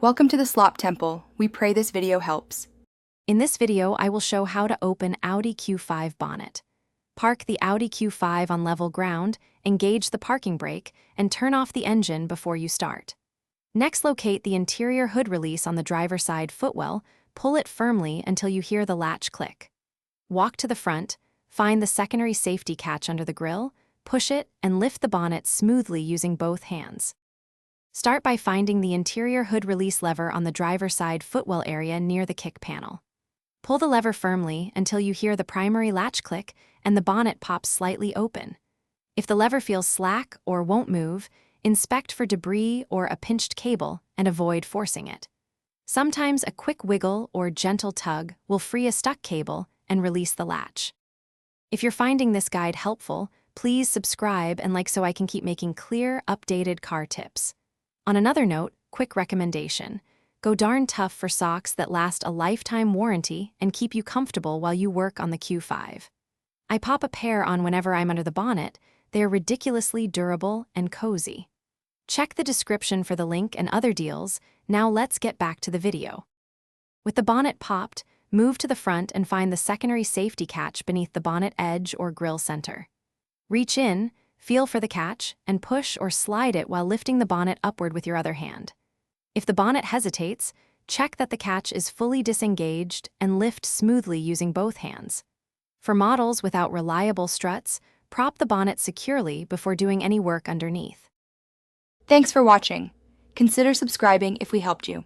Welcome to the Slop Temple. We pray this video helps. In this video, I will show how to open Audi Q5 bonnet. Park the Audi Q5 on level ground, engage the parking brake, and turn off the engine before you start. Next, locate the interior hood release on the driver's side footwell, pull it firmly until you hear the latch click. Walk to the front, find the secondary safety catch under the grille, push it, and lift the bonnet smoothly using both hands. Start by finding the interior hood release lever on the driver's side footwell area near the kick panel. Pull the lever firmly until you hear the primary latch click and the bonnet pops slightly open. If the lever feels slack or won't move, inspect for debris or a pinched cable and avoid forcing it. Sometimes a quick wiggle or gentle tug will free a stuck cable and release the latch. If you're finding this guide helpful, please subscribe and like so I can keep making clear, updated car tips. On another note, quick recommendation. Go darn tough for socks that last a lifetime warranty and keep you comfortable while you work on the Q5. I pop a pair on whenever I'm under the bonnet. They are ridiculously durable and cozy. Check the description for the link and other deals. Now let's get back to the video. With the bonnet popped, move to the front and find the secondary safety catch beneath the bonnet edge or grille center. Reach in, feel for the catch, and push or slide it while lifting the bonnet upward with your other hand. If the bonnet hesitates, check that the catch is fully disengaged and lift smoothly using both hands. For models without reliable struts, prop the bonnet securely before doing any work underneath. Thanks for watching. Consider subscribing if we helped you.